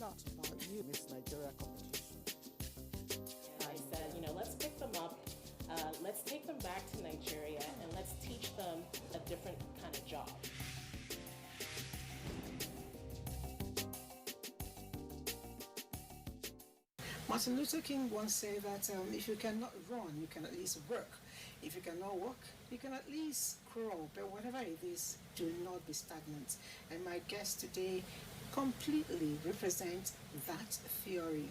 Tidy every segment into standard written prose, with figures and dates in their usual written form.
out about new Miss Nigeria competition. And I said, let's pick them up, let's take them back to Nigeria, and let's teach them a different kind of job. Martin Luther King once said that if you cannot run, you can at least work. If you cannot walk, you can at least crawl. But whatever it is, do not be stagnant. And my guest today completely represents that theory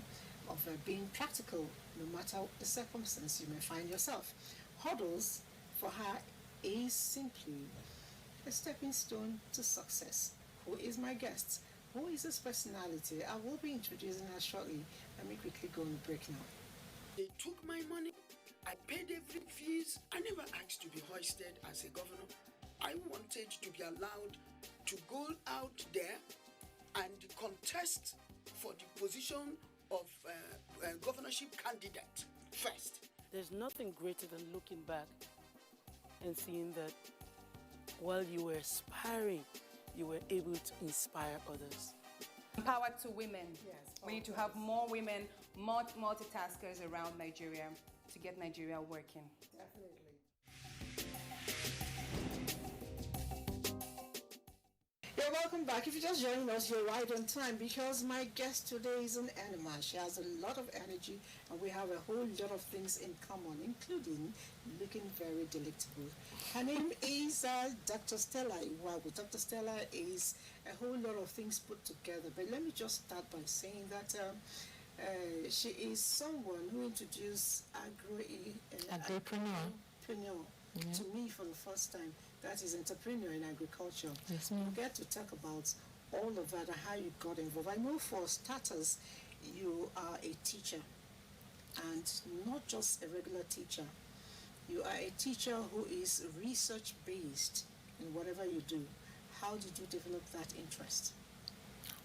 of being practical no matter the circumstance you may find yourself. Hurdles for her is simply a stepping stone to success. Who is my guest? Who is this personality? I will be introducing her shortly. Let me quickly go on the break now. They took my money. I paid every fees. I never asked to be hoisted as a governor. I wanted to be allowed to go out there and contest for the position of governorship candidate first. There's nothing greater than looking back and seeing that while you were aspiring, you were able to inspire others. Empower to women. Yes, we need to have more women, more multitaskers around Nigeria to get Nigeria working. Definitely. Yeah, welcome back. If you're just joining us, you're right on time because my guest today is an animal. She has a lot of energy and we have a whole lot of things in common, including looking very delectable. Her name is Dr. Stella Iwuagwu. Dr. Stella is a whole lot of things put together, but let me just start by saying that she is someone who introduced agripreneur to me for the first time. That is entrepreneur in agriculture. Yes, we'll get to talk about all of that and how you got involved. I know for starters, you are a teacher and not just a regular teacher. You are a teacher who is research-based in whatever you do. How did you develop that interest?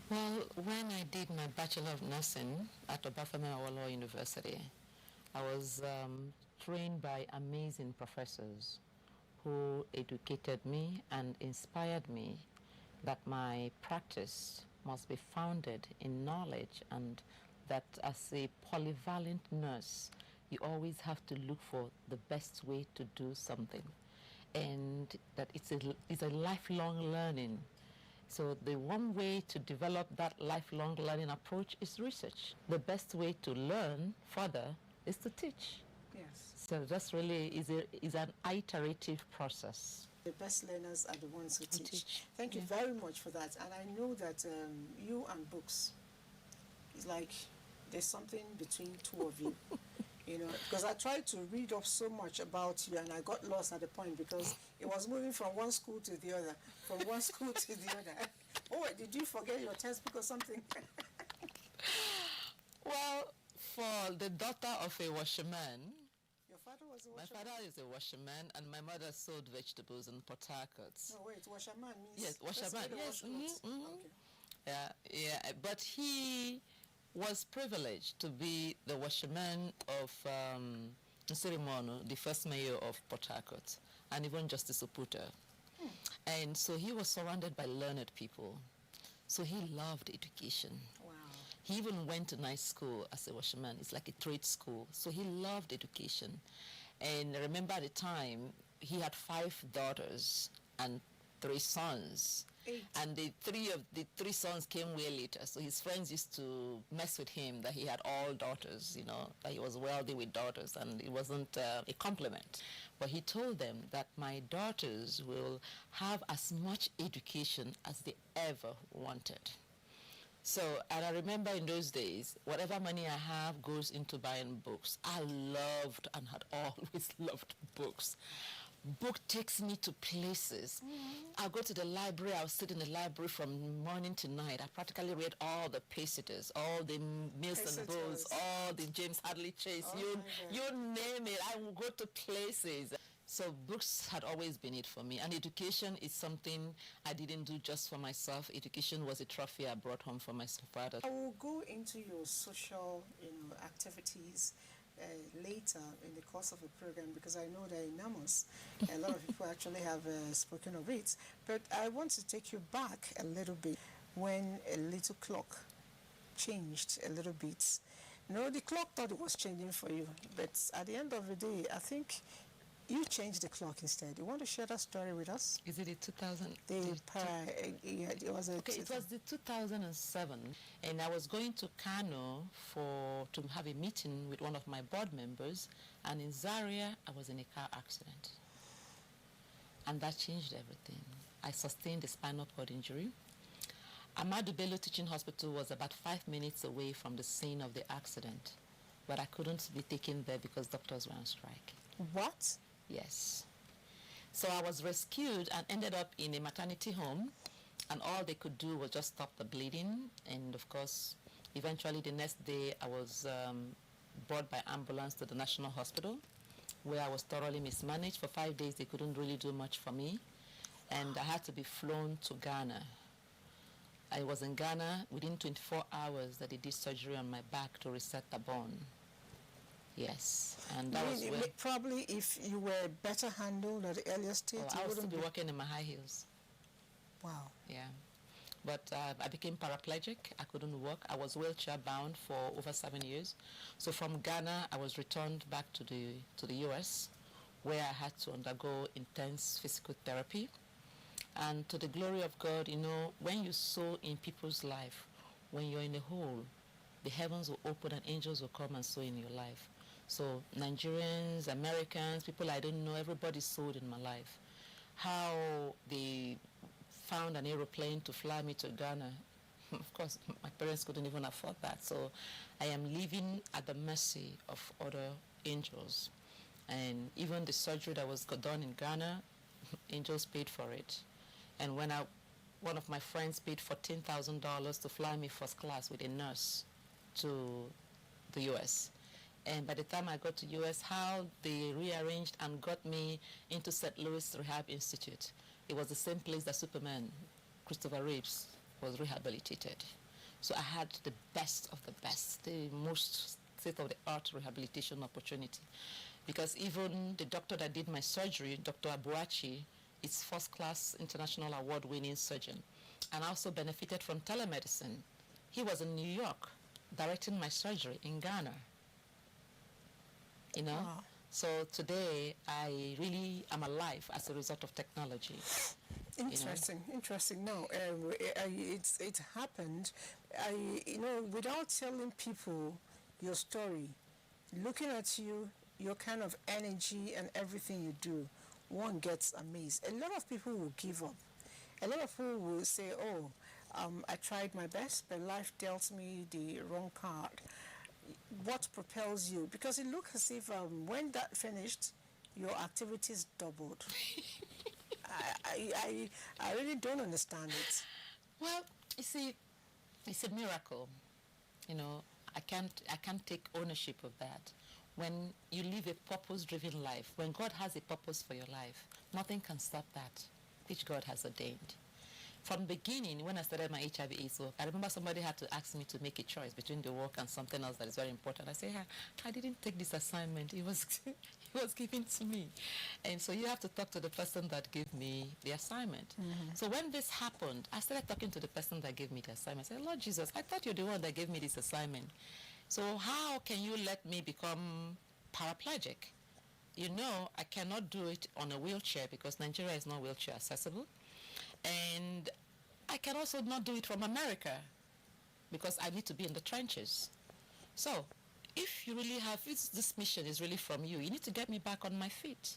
Well, when I did my Bachelor of Nursing at Obafemi Awolowo University, I was trained by amazing professors who educated me and inspired me that my practice must be founded in knowledge and that as a polyvalent nurse, you always have to look for the best way to do something and that it's a lifelong learning. So the one way to develop that lifelong learning approach is research. The best way to learn further is to teach. Yes. So that's really is an iterative process. The best learners are the ones who teach. Thank you very much for that. And I know that you and books, it's like there's something between two of you. Because I tried to read up so much about you and I got lost at the point because it was moving from one school to the other, from one school to the other. Oh, did you forget your textbook or something? Well, for the daughter of a washerman, your father was a washerman? My father is a washerman and my mother sold vegetables in Port Harcourt. No, wait, washerman means... Yes, washerman, yes. Okay. Yeah, but he was privileged to be the washerman of Nserimono, the first mayor of Port Harcourt, and even Justice Oputa. And so he was surrounded by learned people. So he loved education. Wow. He even went to night school as a washerman. It's like a trade school. So he loved education. And I remember at the time, he had 5 daughters and 3 sons. 8. And the three sons came way later. So his friends used to mess with him that he had all daughters, that he was wealthy with daughters, and it wasn't a compliment. But he told them that my daughters will have as much education as they ever wanted. So, and I remember in those days, whatever money I have goes into buying books. I loved and had always loved books. Book takes me to places. I'll go to the library. I'll sit in the library from morning to night. I practically read all the Pacetters, all the Mills and Bowles, all the James Hadley Chase. You name it. I will go to places. So books had always been it for me. And education is something I didn't do just for myself. Education was a trophy I brought home for my father. I will go into your social activities later in the course of the program because I know they're enormous. A lot of people actually have spoken of it. But I want to take you back a little bit when a little clock changed a little bit. The clock thought it was changing for you, but at the end of the day, I think you changed the clock instead. You want to share that story with us? Is it the 2000? Yeah, it was Okay, it was the 2007, and I was going to Kano to have a meeting with one of my board members, and in Zaria, I was in a car accident. And that changed everything. I sustained a spinal cord injury. Ahmadu Bello Teaching Hospital was about 5 minutes away from the scene of the accident, but I couldn't be taken there because doctors were on strike. What? Yes. So I was rescued and ended up in a maternity home, and all they could do was just stop the bleeding. And of course, eventually the next day I was brought by ambulance to the National Hospital, where I was thoroughly mismanaged. For 5 days they couldn't really do much for me, and I had to be flown to Ghana. I was in Ghana within 24 hours that they did surgery on my back to reset the bone. Yes, and that was when... Probably if you were better handled at the earlier stage, I would still be walking in my high heels. Wow. Yeah. But I became paraplegic. I couldn't walk. I was wheelchair bound for over 7 years. So from Ghana, I was returned back to the US, where I had to undergo intense physical therapy. And to the glory of God, when you sow in people's life, when you're in a hole, the heavens will open and angels will come and sow in your life. So Nigerians, Americans, people I don't know, everybody sowed in my life. How they found an aeroplane to fly me to Ghana. Of course, my parents couldn't even afford that. So I am living at the mercy of other angels. And even the surgery that was done in Ghana, angels paid for it. And when one of my friends paid $14,000 to fly me first class with a nurse to the US. And by the time I got to US, how they rearranged and got me into St. Louis Rehab Institute. It was the same place that Superman, Christopher Reeves, was rehabilitated. So I had the best of the best, the most state-of-the-art rehabilitation opportunity. Because even the doctor that did my surgery, Dr. Abuachi, is first-class international award-winning surgeon, and also benefited from telemedicine. He was in New York directing my surgery in Ghana. Wow. So today I really am alive as a result of technology. Interesting. No, it happened. Without telling people your story, looking at you, your kind of energy and everything you do, one gets amazed. A lot of people will give up. A lot of people will say, I tried my best, but life dealt me the wrong card. What propels you? Because it looks as if when that finished, your activities doubled. I really don't understand it. Well, you see, it's a miracle. I can't take ownership of that. When you live a purpose-driven life, when God has a purpose for your life, nothing can stop that, which God has ordained. From the beginning, when I started my HIV/AIDS work, I remember somebody had to ask me to make a choice between the work and something else that is very important. I said, I didn't take this assignment. It was given to me. And so you have to talk to the person that gave me the assignment. Mm-hmm. So when this happened, I started talking to the person that gave me the assignment. I said, Lord Jesus, I thought you're the one that gave me this assignment. So how can you let me become paraplegic? I cannot do it on a wheelchair because Nigeria is not wheelchair accessible. And I can also not do it from America because I need to be in the trenches. So if you really this mission is really from you, you need to get me back on my feet,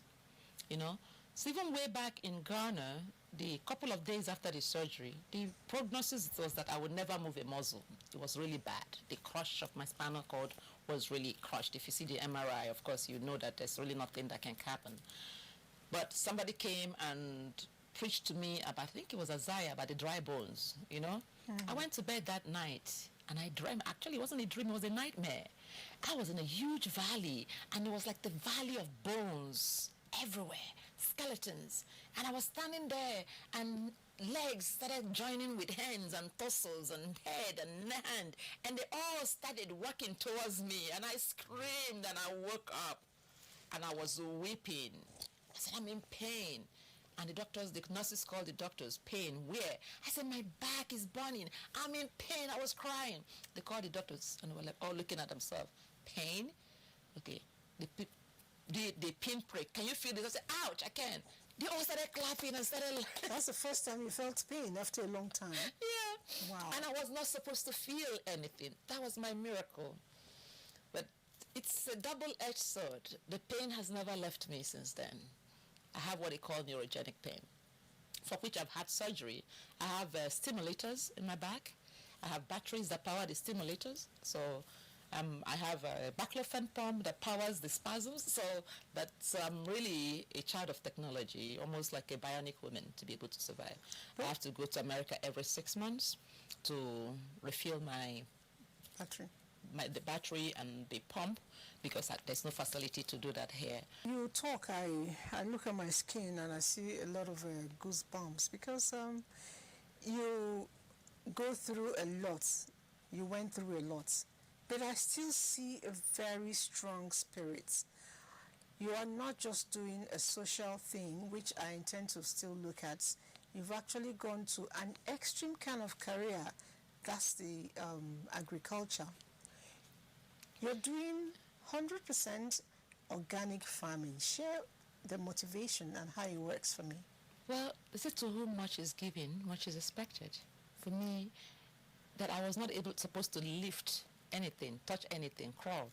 So even way back in Ghana, the couple of days after the surgery, the prognosis was that I would never move a muscle. It was really bad. The crush of my spinal cord was really crushed. If you see the MRI, of course, you know that there's really nothing that can happen. But somebody came and preached to me about, I think it was Isaiah, about the dry bones, I went to bed that night and I dreamt. Actually, it wasn't a dream, it was a nightmare. I was in a huge valley and it was like the valley of bones everywhere, skeletons. And I was standing there and legs started joining with hands and torsos and head and hand, and they all started working towards me, and I screamed and I woke up and I was weeping. I said, I'm in pain. And the nurses called the doctors. Pain, where? I said, my back is burning. I'm in pain. I was crying. They called the doctors and they were like, all looking at themselves. Pain? Okay. The pinprick. Can you feel this? I said, ouch, I can. They all started clapping and started... That's the first time you felt pain after a long time. Yeah. Wow. And I was not supposed to feel anything. That was my miracle. But it's a double-edged sword. The pain has never left me since then. I have what they call neurogenic pain, for which I've had surgery. I have stimulators in my back. I have batteries that power the stimulators. So I have a baclofen pump that powers the spasms. So I'm really a child of technology, almost like a bionic woman to be able to survive. I have to go to America every 6 months to refill my Battery. The battery and the pump, because there's no facility to do that here. You talk, I look at my skin and I see a lot of goosebumps because you go through a lot. You went through a lot. But I still see a very strong spirit. You are not just doing a social thing, which I intend to still look at. You've actually gone to an extreme kind of career. That's the agriculture. You're doing 100% organic farming. Share the motivation and how it works for me. Well, they say to whom much is given, much is expected. For me, that I was not supposed to lift anything, touch anything, crawl.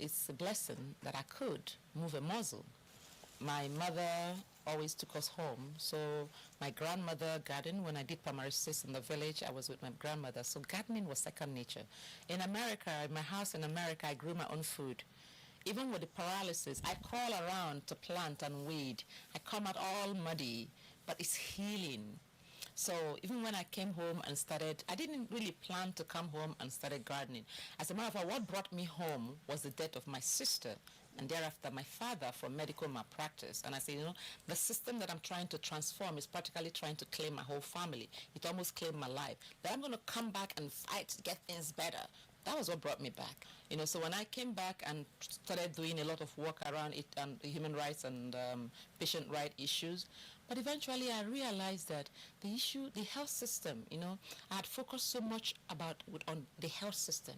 It's a blessing that I could move a muscle. My mother always took us home, so my grandmother gardened. When I did primary 6 in the village, I was with my grandmother, so gardening was second nature. In America, in my house in America, I grew my own food. Even with the paralysis, I crawl around to plant and weed. I come out all muddy, but it's healing. So even when I came home and started, I didn't really plan to come home and started gardening. As a matter of fact, what brought me home was the death of my sister, and thereafter my father from medical malpractice. And I said, the system that I'm trying to transform is practically trying to claim my whole family. It almost claimed my life. That I'm going to come back and fight to get things better. That was what brought me back. So when I came back and started doing a lot of work around it and human rights and patient right issues, but eventually I realized that the health system, I had focused so much on the health system,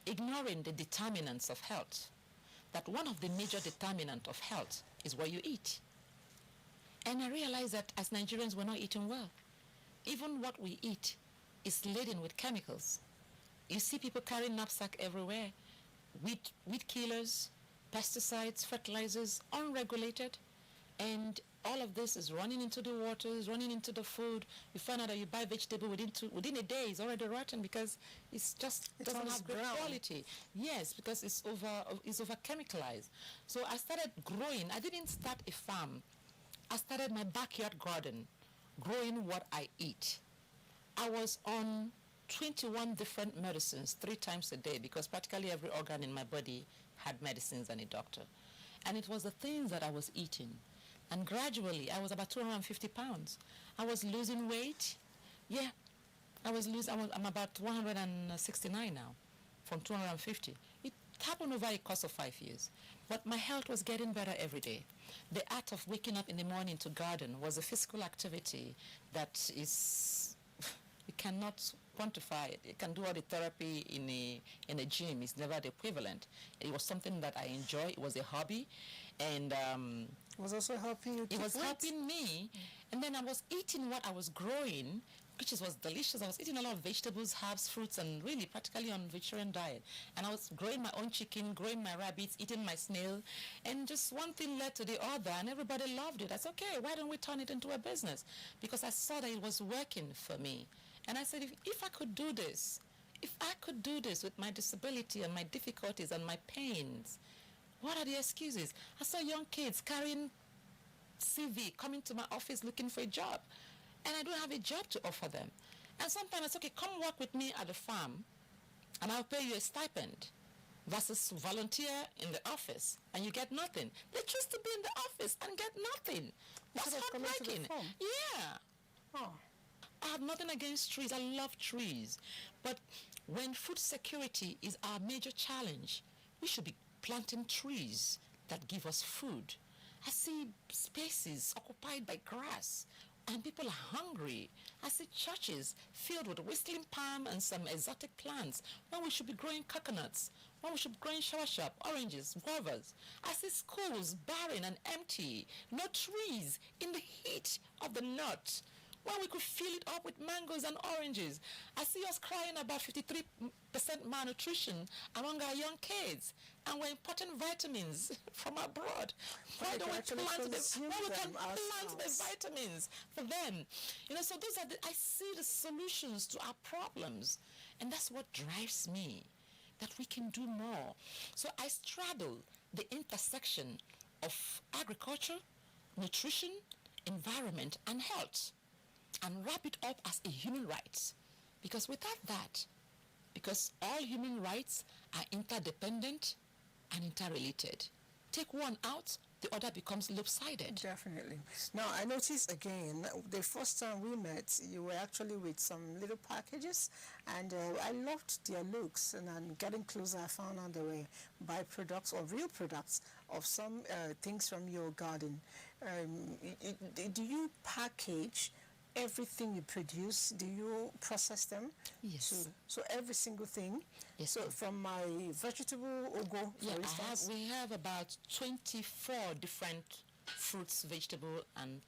ignoring the determinants of health, that one of the major determinants of health is what you eat. And I realized that as Nigerians, we're not eating well. Even what we eat is laden with chemicals. You see people carrying knapsack everywhere, weed killers, pesticides, fertilizers, unregulated, and all of this is running into the waters, running into the food. You find out that you buy vegetable within a day, it's already rotten because it doesn't have good quality. Yes, because it's over chemicalized. So I started growing. I didn't start a farm. I started my backyard garden, growing what I eat. I was on 21 different medicines 3 times a day because practically every organ in my body had medicines and a doctor. And it was the things that I was eating. And gradually, I was about 250 pounds. I was losing weight. Yeah, I'm about 169 now, from 250. It happened over a course of 5 years. But my health was getting better every day. The art of waking up in the morning to garden was a physical activity that is, you cannot quantify it. You can do all the therapy in a gym. It's never the equivalent. It was something that I enjoy. It was a hobby. And it was also helping you. It was helping me. And then I was eating what I was growing, which was delicious. I was eating a lot of vegetables, herbs, fruits, and really practically on vegetarian diet. And I was growing my own chicken, growing my rabbits, eating my snail. And just one thing led to the other, and everybody loved it. I said, okay, why don't we turn it into a business? Because I saw that it was working for me. And I said, if I could do this with my disability and my difficulties and my pains, what are the excuses? I saw young kids carrying CV, coming to my office looking for a job. And I don't have a job to offer them. And sometimes I say, okay, come work with me at the farm, and I'll pay you a stipend, versus volunteer in the office, and you get nothing. They choose to be in the office and get nothing. That's heartbreaking. Yeah. Oh. I have nothing against trees. I love trees. But when food security is our major challenge, we should be planting trees that give us food. I see spaces occupied by grass, and people are hungry. I see churches filled with whistling palm and some exotic plants when we should be growing coconuts, when we should be growing shawashap, oranges, guavas. I see schools barren and empty, no trees in the heat of the north, when we could fill it up with mangoes and oranges. I see us crying about 53% malnutrition among our young kids, and we're importing vitamins from abroad. Why don't we plant the vitamins for them? So those are I see the solutions to our problems, and that's what drives me, that we can do more. So I straddle the intersection of agriculture, nutrition, environment, and health, and wrap it up as a human right. Because without that, because all human rights are interdependent and interrelated. Take one out, the other becomes lopsided. Definitely. Now, I noticed again, the first time we met, you were actually with some little packages, and I loved their looks. And then getting closer, I found out they were byproducts or real products of some things from your garden. Do you package everything you produce? Do you process them? Yes. So every single thing. Yes. So from my vegetable ugu, for instance. We have about 24 different fruits, vegetable, and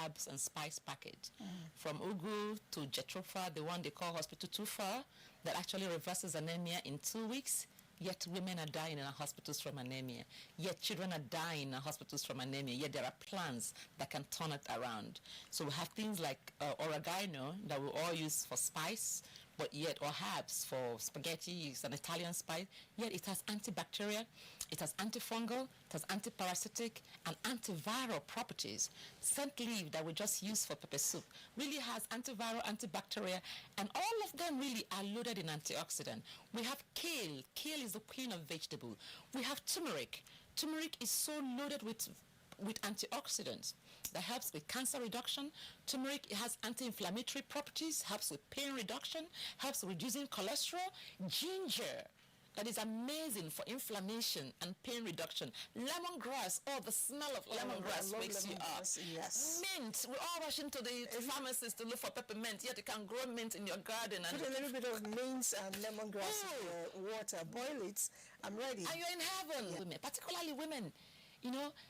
herbs and spice package. From ugu to jatropha, the one they call hospital tufa, that actually reverses anemia in 2 weeks. Yet women are dying in our hospitals from anemia. Yet children are dying in our hospitals from anemia. Yet there are plants that can turn it around. So we have things like oregano that we all use for spice, but yet, or herbs for spaghetti. It's an Italian spice. Yet it has antibacterial, it has antifungal, it has antiparasitic, and antiviral properties. Scent leaf that we just use for pepper soup really has antiviral, antibacterial, and all of them really are loaded in antioxidant. We have kale. Kale is the queen of vegetable. We have turmeric. Turmeric is so loaded with antioxidants that helps with cancer reduction. Turmeric has anti-inflammatory properties, helps with pain reduction, helps reducing cholesterol. Ginger, that is amazing for inflammation and pain reduction. Lemongrass, the smell of lemongrass wakes you up. Yes. Mint, we all rush into the pharmacies to look for peppermint, yet you can grow mint in your garden. And put a little bit of mint and lemongrass in the water, boil it, I'm ready. And you're in heaven. Yeah. Women, particularly women.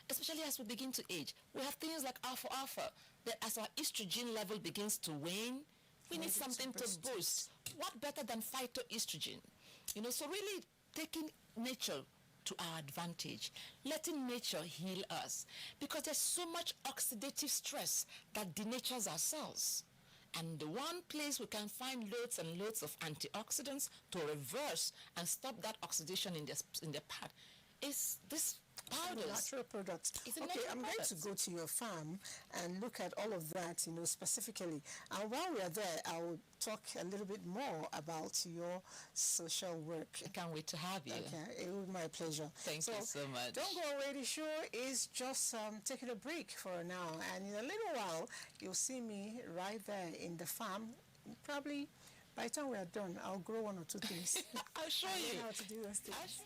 Especially as we begin to age, we have things like alpha, that as our estrogen level begins to wane, we need something to boost. What better than phytoestrogen? So really taking nature to our advantage, letting nature heal us, because there's so much oxidative stress that denatures our cells. And the one place we can find loads and loads of antioxidants to reverse and stop that oxidation in the part is this powders. Natural products. Okay, I'm going to go to your farm and look at all of that, specifically. And while we are there, I will talk a little bit more about your social work. I can't wait to have you. Okay, it was my pleasure. Thank you so much. Don't Go Away, the show is just taking a break for now. And in a little while, you'll see me right there in the farm. Probably by the time we are done, I'll grow one or two things. I'll show you. Know how to do those things.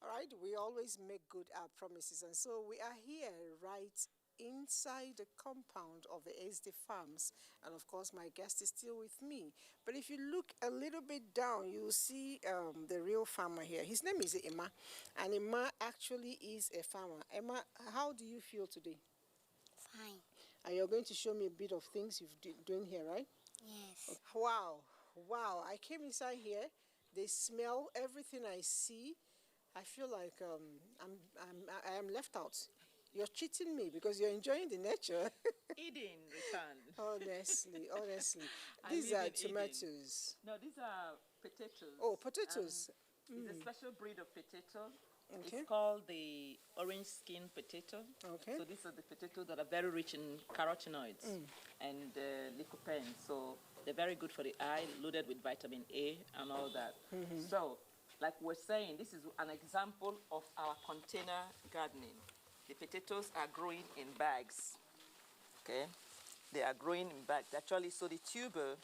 All right, we always make good our promises, and so we are here right inside the compound of the SD Farms, and of course my guest is still with me. But if you look a little bit down, you'll see the real farmer here. His name is Emma, and Emma actually is a farmer. Emma, how do you feel today? Fine. And you're going to show me a bit of things you're doing here, right? Yes. Wow, I came inside here, they smell everything I see. I feel like I am left out. You're cheating me because you're enjoying the nature. Eating return. Honestly. These are tomatoes. No, these are potatoes. Oh, potatoes. It's a special breed of potato. Okay. It's called the orange skin potato. Okay. So these are the potatoes that are very rich in carotenoids and lycopene. So they're very good for the eye, loaded with vitamin A and all that. So, like we're saying, this is an example of our container gardening. The potatoes are growing in bags, okay? They are growing in bags. Actually, so the tuber,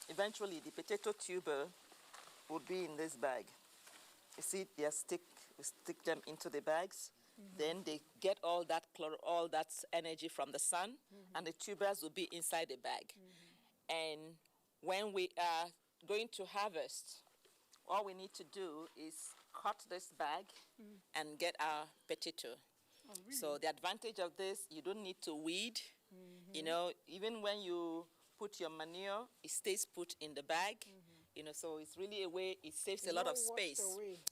eventually the potato tuber would be in this bag. You see, they are We stick them into the bags. Then they get all that energy from the sun, and the tubers will be inside the bag. And when we are going to harvest, all we need to do is cut this bag and get our potato. Oh, really? So the advantage of this, you don't need to weed. You know, even when you put your manure, it stays put in the bag. You know, so it's really a way, it saves a lot of space.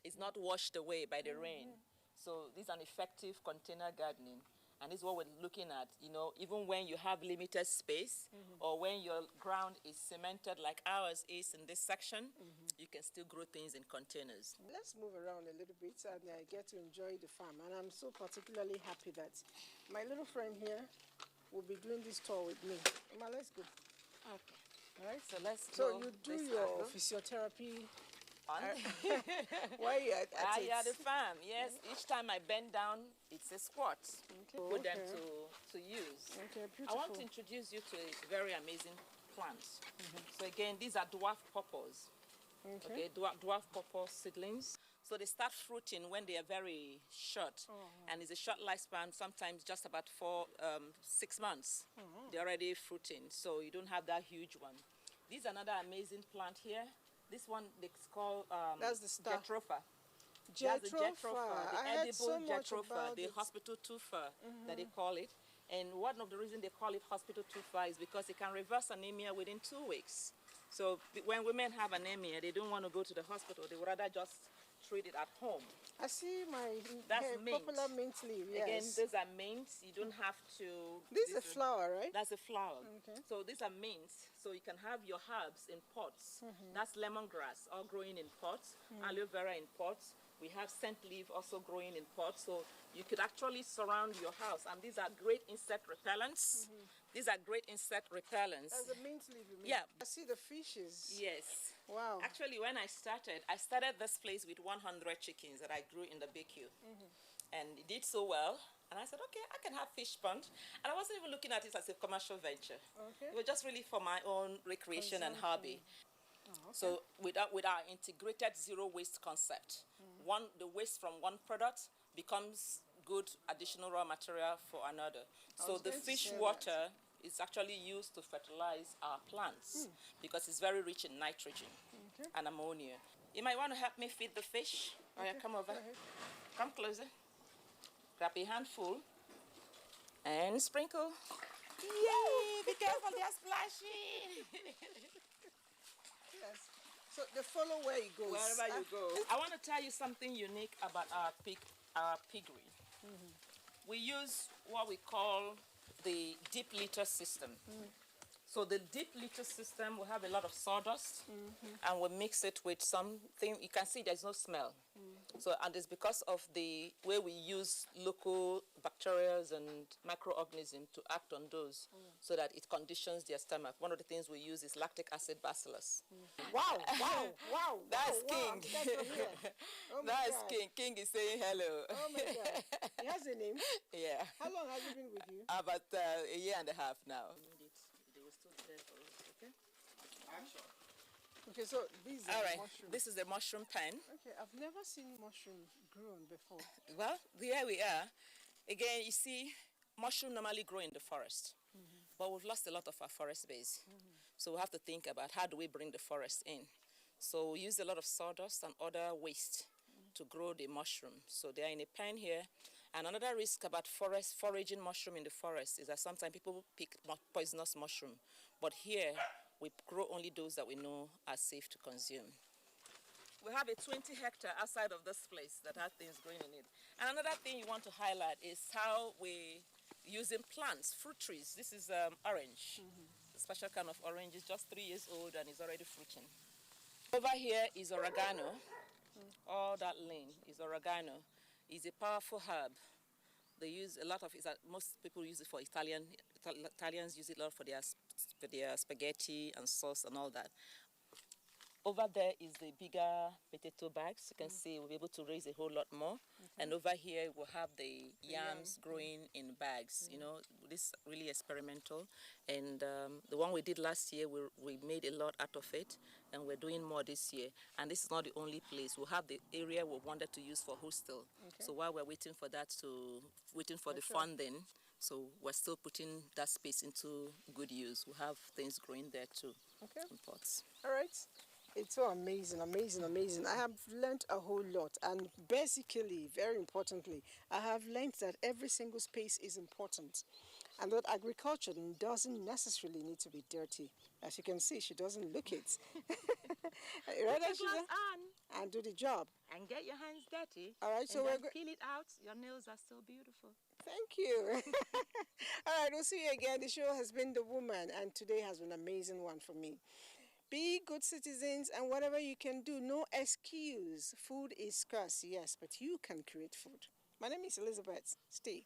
It's not washed away by the rain. So this is an effective container gardening. And this is what we're looking at, you know, even when you have limited space or when your ground is cemented like ours is in this section, you can still grow things in containers. Let's move around a little bit and I get to enjoy the farm. And I'm so particularly happy that my little friend here will be doing this tour with me. Emma, let's go. Okay. All right? So let's So go you do this your angle. physiotherapy On. while you're at it. Yeah, the farm, yes. Each time I bend down, it's a squat. Put them to use. Okay, I beautiful. want to introduce you to a very amazing plant. So again, these are dwarf pawpaws. Okay, dwarf pawpaw seedlings. So they start fruiting when they are very short, and it's a short lifespan, sometimes just about 6 months. They're already fruiting, so you don't have that huge one. This is another amazing plant here. This one they call That's the star. jatropha. Jatropha. That's the jatropha, the I heard edible so much jatropha, about the it. hospital tufa that they call it. And one of the reasons they call it hospital tufa is because it can reverse anemia within 2 weeks. So when women have anemia, they don't want to go to the hospital. They would rather just treat it at home. I see my That's mint. popular mint leaf, yes. Again, these are mints. You don't have to... This is a flower, right? That's a flower. Okay. So these are mints. So you can have your herbs in pots. That's lemongrass, all growing in pots. Aloe vera in pots. We have scent leaf also growing in pots. So you could actually surround your house. And these are great insect repellents. These are great insect repellents. That's a mint leaf, you mean? Yeah. I see the fishes. Yes. Wow. Actually, when I started this place with 100 chickens that I grew in the BQ. And it did so well. And I said, okay, I can have fish pond. And I wasn't even looking at it as a commercial venture. Okay. It was just really for my own recreation and hobby. Oh, okay. So with our integrated zero waste concept, the waste from one product becomes good additional raw material for another. So the fish water is actually used to fertilize our plants because it's very rich in nitrogen and ammonia. You might want to help me feed the fish. Oh, yeah, come over. Come closer. Grab a handful and sprinkle. Yay! Be careful, they're splashing. Yes. So they follow where it goes. Wherever you go. I want to tell you something unique about our piggery. We use what we call the deep litter system. So the deep litter system will have a lot of sawdust, and we mix it with something. You can see there's no smell. So, and it's because of the way we use local bacteria and microorganisms to act on those, so that it conditions their stomach. One of the things we use is lactic acid bacillus. Wow. That's wow, King. I'm glad to hear. Oh my That's God. King. King is saying hello. Oh my God. He has a name. Yeah. How long has he been with you? About a year and a half now. Okay, so these are All right, mushrooms. this is the mushroom pen. Okay, I've never seen mushroom grown before. Well, here we are. Again, you see, mushroom normally grow in the forest, but we've lost a lot of our forest base. So we have to think about how do we bring the forest in. So we use a lot of sawdust and other waste to grow the mushroom. So they are in a pen here. And another risk about foraging mushroom in the forest is that sometimes people pick poisonous mushroom. But here, we grow only those that we know are safe to consume. We have a 20-hectare outside of this place that has things growing in it. And another thing you want to highlight is how we using plants, fruit trees. This is orange, a special kind of orange. It's just 3 years old and it's already fruiting. Over here is oregano. All that lane is oregano. It's a powerful herb. They use a lot of it. Most people use it for Italians use it a lot for their spaghetti and sauce and all that. Over there is the bigger potato bags. You can see we'll be able to raise a whole lot more. And over here we'll have the yams growing in bags. You know, this is really experimental. And the one we did last year, we made a lot out of it, and we're doing more this year. And this is not the only place. We'll have the area we wanted to use for hostel. So while we're waiting for that waiting for the funding, so we're still putting that space into good use. We have things growing there too. In pots. All right. It's so amazing, amazing, amazing. I have learned a whole lot, and basically, very importantly, I have learned that every single space is important, and that agriculture doesn't necessarily need to be dirty. As you can see, she doesn't look it. Rather, she and do the job. And get your hands dirty. All right, so we're peel it out. Your nails are still beautiful. Thank you. All right, we'll see you again. The show has been The Woman, and today has been an amazing one for me. Be good citizens, and whatever you can do, no excuse. Food is scarce, yes, but you can create food. My name is Elizabeth. Stay.